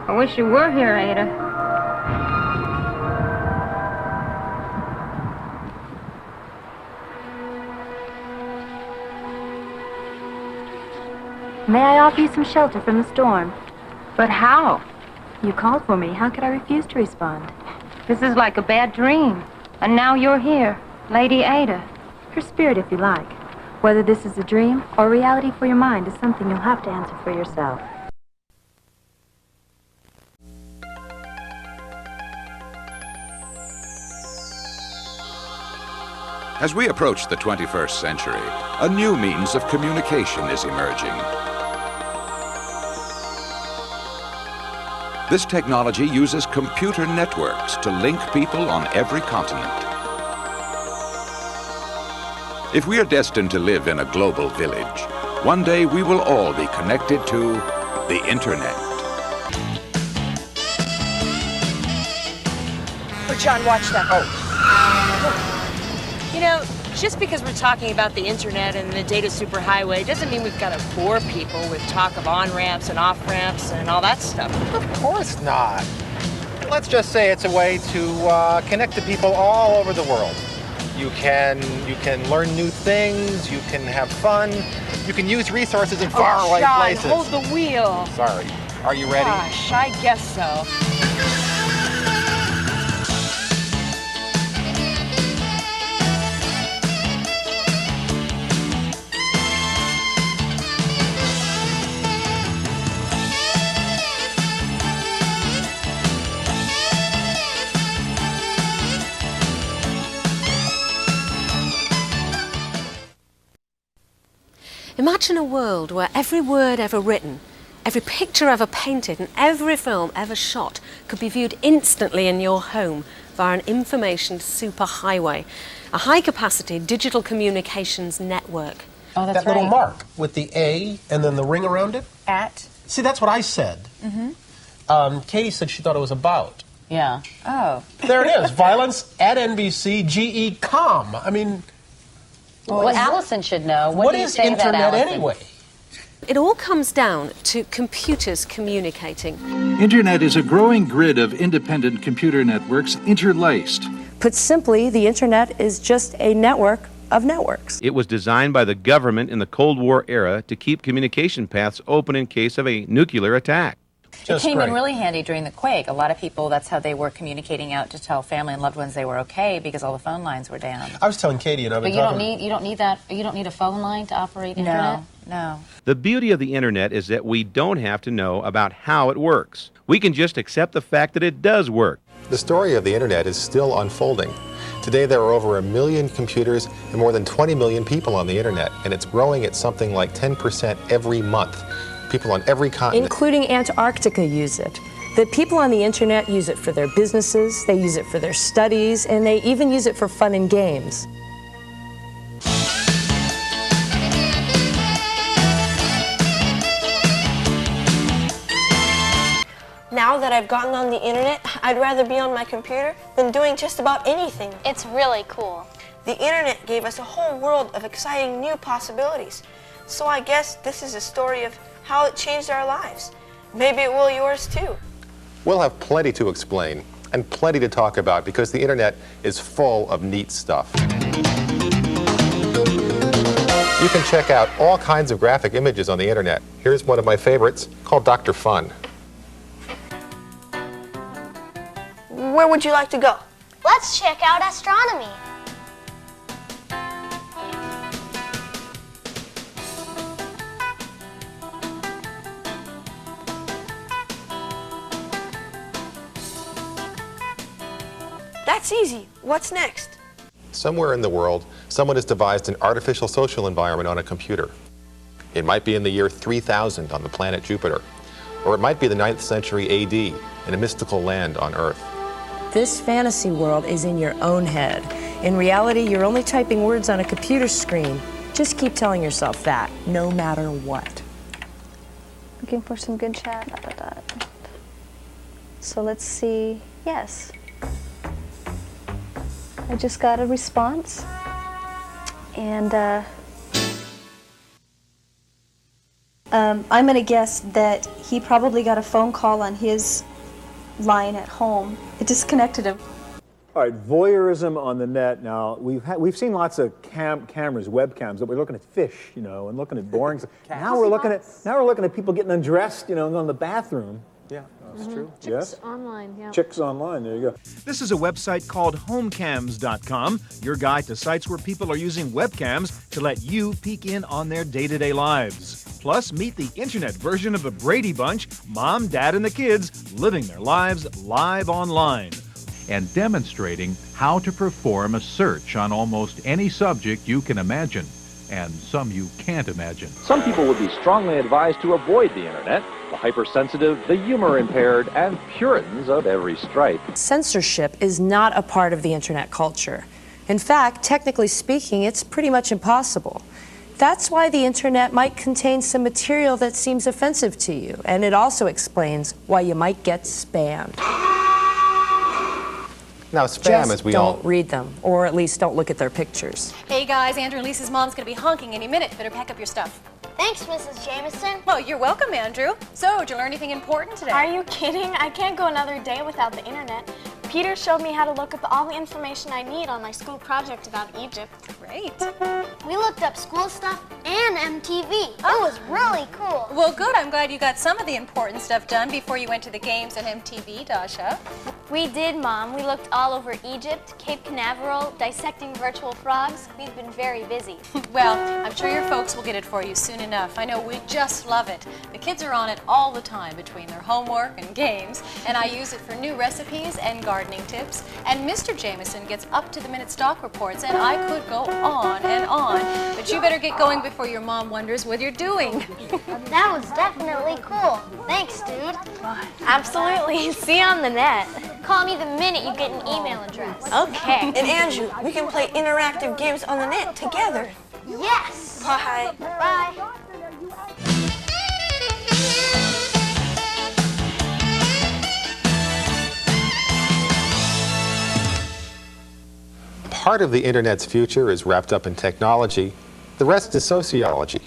I wish you were here, Ada. May I offer you some shelter from the storm? But how? You called for me. How could I refuse to respond? This is like a bad dream. And now you're here, Lady Ada. Her spirit, if you like. Whether this is a dream or reality for your mind is something you'll have to answer for yourself. As we approach the 21st century, a new means of communication is emerging. This technology uses computer networks to link people on every continent. If we are destined to live in a global village, one day we will all be connected to the Internet. Oh, John, watch that. Oh. You know, just because we're talking about the internet and the data superhighway doesn't mean we've got to bore people with talk of on-ramps and off-ramps and all that stuff. Of course not. Let's just say it's a way to connect to people all over the world. You can learn new things, you can have fun, you can use resources in faraway places. John, hold the wheel. Sorry. Are you ready? Gosh, I guess so. Imagine a world where every word ever written, every picture ever painted and every film ever shot could be viewed instantly in your home via an information superhighway, a high-capacity digital communications network. Oh, that's that little mark with the A and then the ring around it. At? See, that's what I said. Katie said she thought it was about. Yeah. Oh. There it is. Violence at NBC, GE.com. I mean... Well, Allison should know. What is internet anyway? It all comes down to computers communicating. Internet is a growing grid of independent computer networks interlaced. Put simply, the internet is just a network of networks. It was designed by the government in the Cold War era to keep communication paths open in case of a nuclear attack. It came in really handy during the quake. A lot of people, that's how they were communicating out to tell family and loved ones they were okay because all the phone lines were down. I was telling Katie, and I've been talking... you don't need that. You don't need a phone line to operate internet? No. The beauty of the internet is that we don't have to know about how it works. We can just accept the fact that it does work. The story of the internet is still unfolding. Today there are over 1 million computers and more than 20 million people on the internet, and it's growing at something like 10% every month. People on every continent. Including Antarctica use it. The people on the internet use it for their businesses, they use it for their studies, and they even use it for fun and games. Now that I've gotten on the internet, I'd rather be on my computer than doing just about anything. It's really cool. The internet gave us a whole world of exciting new possibilities. So I guess this is a story of how it changed our lives. Maybe it will yours too. We'll have plenty to explain and plenty to talk about because the internet is full of neat stuff. You can check out all kinds of graphic images on the internet. Here's one of my favorites called Dr. Fun. Where would you like to go? Let's check out astronomy. That's easy. What's next? Somewhere in the world, someone has devised an artificial social environment on a computer. It might be in the year 3000 on the planet Jupiter, or it might be the 9th century AD in a mystical land on Earth. This fantasy world is in your own head. In reality, you're only typing words on a computer screen. Just keep telling yourself that, no matter what. Looking for some good chat. So let's see. Yes. I just got a response. And I'm going to guess that he probably got a phone call on his line at home. It disconnected him. All right, voyeurism on the net. Now, we've seen lots of cameras, webcams, that we're looking at fish, you know, and looking at boring stuff. Now we're looking at people getting undressed, you know, in the bathroom. Yeah, that's true. Yes. Online, yeah. Chicks online, there you go. This is a website called homecams.com, your guide to sites where people are using webcams to let you peek in on their day-to-day lives. Plus, meet the internet version of the Brady Bunch, Mom, Dad, and the kids living their lives live online. And demonstrating how to perform a search on almost any subject you can imagine, and some you can't imagine. Some people would be strongly advised to avoid the internet. The hypersensitive, the humor-impaired, and Puritans of every stripe. Censorship is not a part of the internet culture. In fact, technically speaking, it's pretty much impossible. That's why the internet might contain some material that seems offensive to you, and it also explains why you might get spammed. Now, spam, as we all... don't read them, or at least don't look at their pictures. Hey guys, Andrew and Lisa's mom's gonna be honking any minute. Better pack up your stuff. Thanks, Mrs. Jameson. Well, you're welcome, Andrew. So, did you learn anything important today? Are you kidding? I can't go another day without the internet. Peter showed me how to look up all the information I need on my school project about Egypt. Great. We looked up school stuff and MTV. It was really cool. Well, good. I'm glad you got some of the important stuff done before you went to the games at MTV, Dasha. We did, Mom. We looked all over Egypt, Cape Canaveral, dissecting virtual frogs. We've been very busy. Well, I'm sure your folks will get it for you soon enough. I know we just love it. The kids are on it all the time between their homework and games, and I use it for new recipes and gardening tips. And Mr. Jameson gets up-to-the-minute stock reports, and I could go on and on. But you better get going before your mom wonders what you're doing. That was definitely cool. Thanks, dude. Absolutely. See you on the net. Call me the minute you get an email address. Okay. And Andrew, we can play interactive games on the net together. Yes. Bye. Bye. Part of the internet's future is wrapped up in technology. The rest is sociology.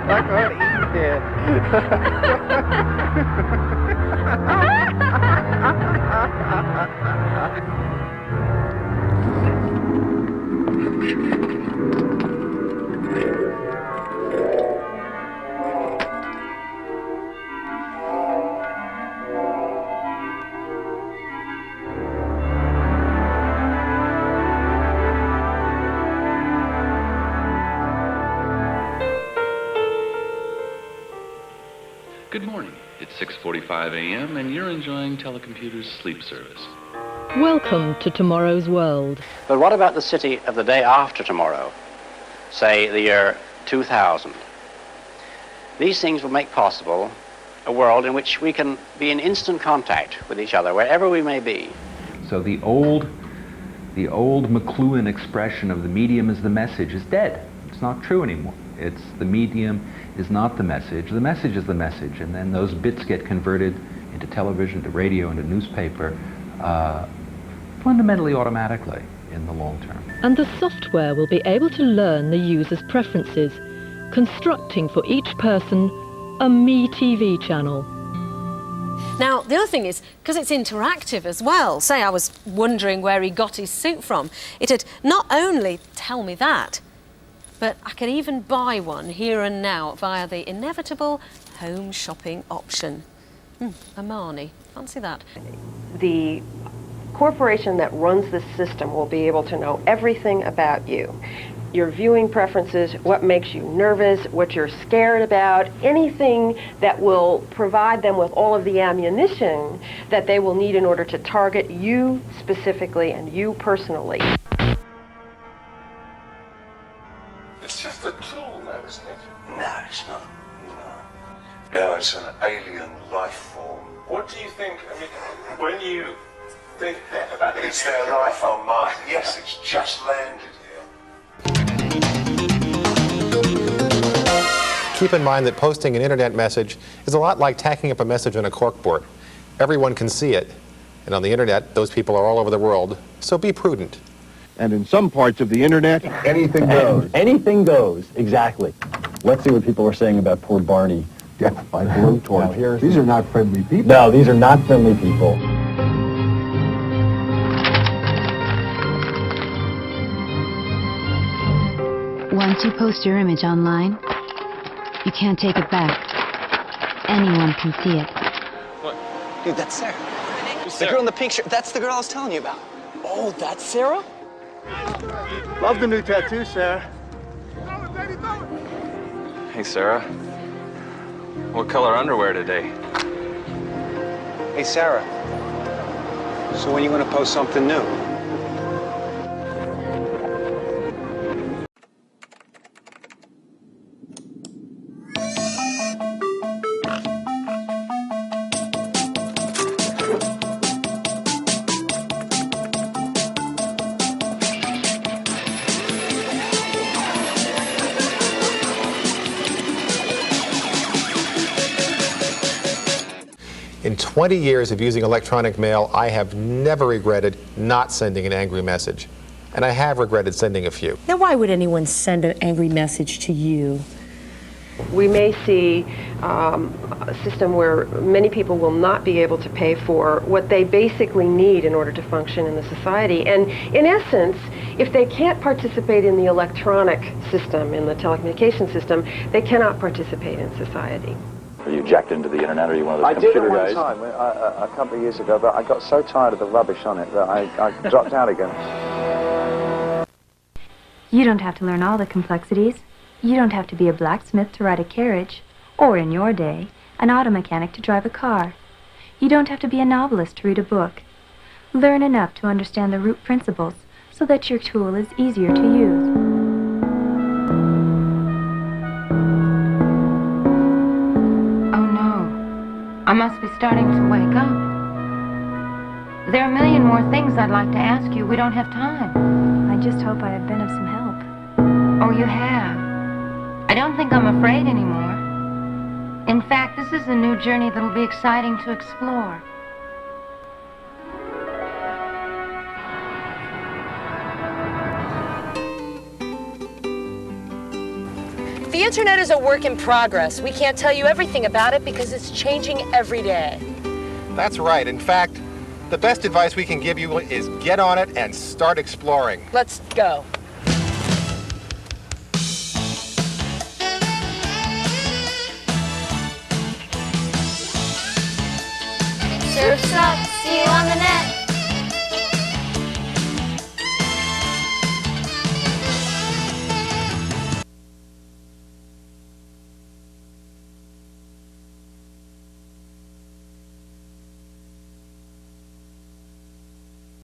Like what he did. Good morning. It's 6:45 a.m. and you're enjoying Telecomputer's sleep service. Welcome to tomorrow's world. But what about the city of the day after tomorrow? Say the year 2000. These things will make possible a world in which we can be in instant contact with each other, wherever we may be. So the old McLuhan expression of the medium is the message is dead. It's not true anymore. It's the medium is not the message is the message, and then those bits get converted into television, to radio, into newspaper, fundamentally automatically in the long term. And the software will be able to learn the user's preferences, constructing for each person a Me TV channel. Now, the other thing is, because it's interactive as well, say I was wondering where he got his suit from, it'd not only tell me that, but I could even buy one here and now via the inevitable home shopping option. Armani, fancy that. The corporation that runs this system will be able to know everything about you. Your viewing preferences, what makes you nervous, what you're scared about, anything that will provide them with all of the ammunition that they will need in order to target you specifically and you personally. It's just a tool now, isn't it? No, it's not. No, it's an alien life form. What do you think, I mean, when you think about it, it's their life on Mars? Yes, it's just landed here. keep in mind that posting an internet message is a lot like tacking up a message on a corkboard. Everyone can see it, and on the internet, those people are all over the world, so be prudent. And in some parts of the internet, anything goes. Anything goes, exactly. Let's see what people are saying about poor Barney. Death by blowtorch. These are not friendly people. No, these are not friendly people. Once you post your image online, you can't take it back. Anyone can see it. What? Dude, that's Sarah. The girl in the pink shirt. That's the girl I was telling you about. Oh, that's Sarah? Love the new tattoo, Sarah. Hey, Sarah. What color underwear today? Hey, Sarah. So when are you going to post something new? In 20 years of using electronic mail, I have never regretted not sending an angry message. And I have regretted sending a few. Now, why would anyone send an angry message to you? We may see a system where many people will not be able to pay for what they basically need in order to function in the society. And in essence, if they can't participate in the electronic system, in the telecommunication system, they cannot participate in society. Are you jacked into the internet? Or are you one of those I did computer it one guys? time, a couple of years ago, but I got so tired of the rubbish on it that I dropped out again. You don't have to learn all the complexities. You don't have to be a blacksmith to ride a carriage, or in your day, an auto mechanic to drive a car. You don't have to be a novelist to read a book. Learn enough to understand the root principles so that your tool is easier to use. I must be starting to wake up. There are a million more things I'd like to ask you. We don't have time. I just hope I have been of some help. Oh, you have. I don't think I'm afraid anymore. In fact, this is a new journey that'll be exciting to explore. The internet is a work in progress. We can't tell you everything about it because it's changing every day. That's right. In fact, the best advice we can give you is get on it and start exploring. Let's go. Surf's up, see you on the net.